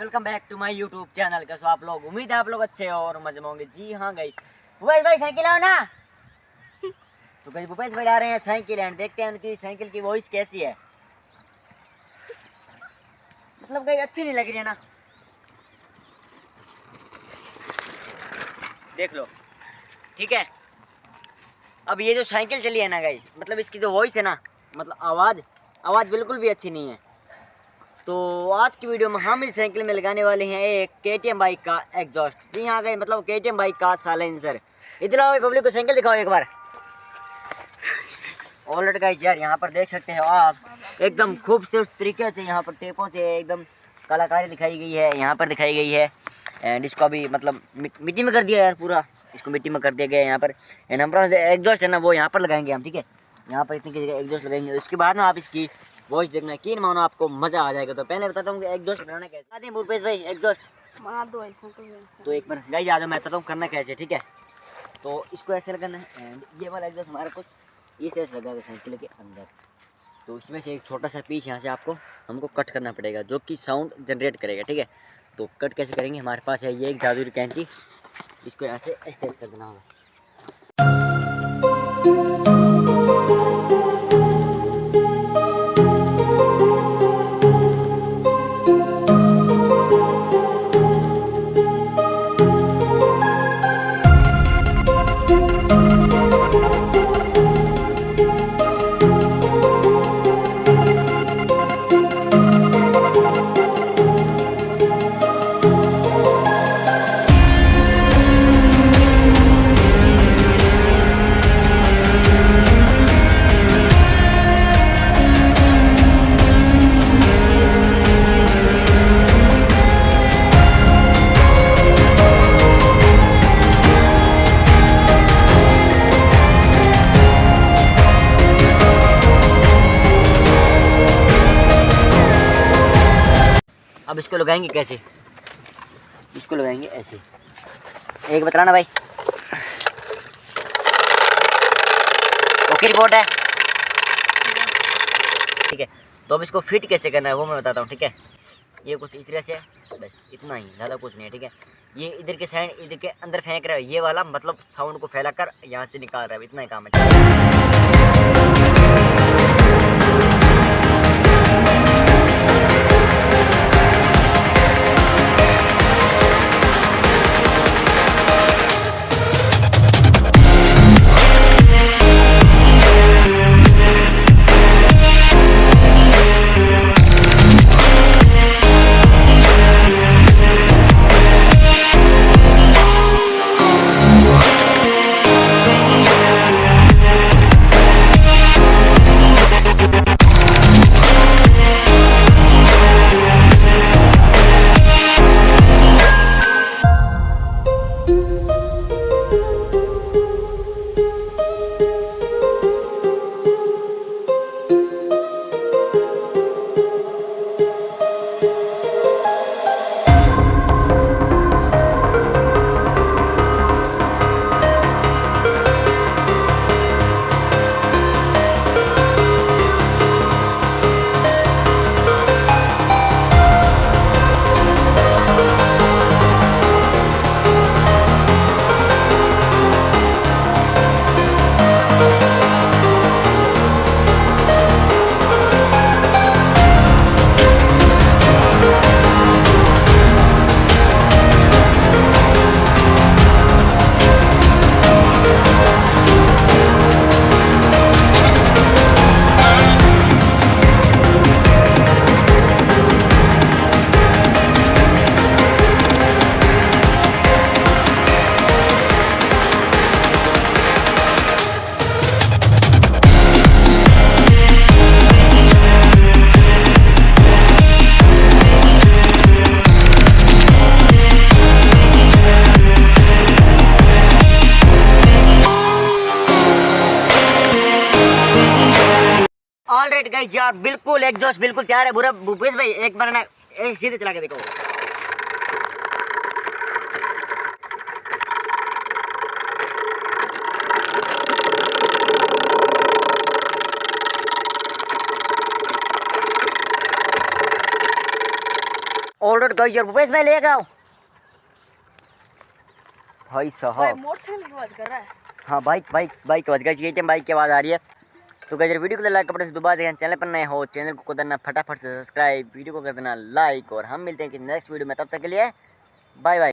Welcome back to my YouTube channel. कैसे हो आप लोग? उम्मीद है आप लोग अच्छे हो और मजे में होंगे। जी हाँ गई भूपेश भाई साइकिल आओ ना। तो गई भूपेश भाई आ रहे हैं साइकिल एंड देखते हैं उनकी साइकिल की वॉइस कैसी है। मतलब गई अच्छी नहीं लग रही है ना, देख लो। ठीक है, अब ये जो साइकिल चली है ना गई, मतलब इसकी जो वॉइस है ना, मतलब आवाज़ बिल्कुल भी अच्छी नहीं है। तो आज की वीडियो में हम इस साइकिल में लगाने वाले हैं एक KTM बाइक का एग्जॉस्ट। जी हाँ गई, मतलब KTM बाइक का साइलेंसर। इधर आओ पब्लिक को साइकिल दिखाओ एक बार। ऑलरेडी गाइस यार यहाँ पर देख सकते हो आप, एकदम खूबसूरत तरीके से यहाँ पर टेपों से एकदम कलाकारी दिखाई गई है, यहाँ पर दिखाई गई है। एंड इसको अभी मतलब मिट्टी में कर दिया यार, पूरा इसको मिट्टी में कर दिया गया है यहाँ पर। एंड हम एग्जॉस्ट है ना वो यहाँ पर लगाएंगे हम, ठीक है। यहाँ पर इतनी जगह एग्जॉस्ट लगाएंगे, उसके बाद ना आप इसकी वॉइस देखना, यकीन मानो आपको मजा आ जाएगा। तो पहले बताता हूँ कि एग्जॉस्ट बनाना कैसे। आते हैं भूपेश भाई एग्जॉस्ट बना दो ऐसा तो एक बार गाइस आ जाओ, मैं बताता हूँ करना कैसे, ठीक है। तो इसको ऐसे लगाना है एंड ये वाला एग्जॉस्ट हमारा कुछ इस तरह से लगा साइकिल के अंदर। तो इसमें से एक छोटा सा पीस यहाँ से हमको कट करना पड़ेगा जो कि साउंड जनरेट करेगा, ठीक है। तो कट कैसे करेंगे, हमारे पास है ये एक जादुई कैंची, इसको यहाँ से ऐसे कर देना होगा। अब इसको लगाएंगे कैसे, इसको लगाएंगे ऐसे। एक बताना भाई, ओके रिपोर्ट है, ठीक है। तो अब इसको फिट कैसे करना है वो मैं बताता हूँ, ठीक है। ये कुछ इस तरह से, बस इतना ही, ज़्यादा कुछ नहीं है, ठीक है। ये इधर के साइड इधर के अंदर फेंक रहा है, ये वाला मतलब साउंड को फैलाकर यहाँ से निकाल रहा है, इतना ही काम है। ऑलराइट गाइस यार, बिल्कुल एग्जॉस्ट बिल्कुल तैयार है। बुरा भूपेश भाई एक बार ना सीधे चला के देखो। ऑर्डर गाइस यार भूपेश मैं लेगा हूं भाई साहब। मोटरसाइकिल की आवाज कर रहा है। हाँ बाइक आवाज गाइस, ये बाइक की आवाज आ रही है। तो गाइस वीडियो को लाइक कपड़े से दोबारा देखें, चैनल पर नए हो चैनल को करना फटाफट से सब्सक्राइब, वीडियो को कर देना लाइक, और हम मिलते हैं कि नेक्स्ट वीडियो में, तब तक के लिए बाय बाय।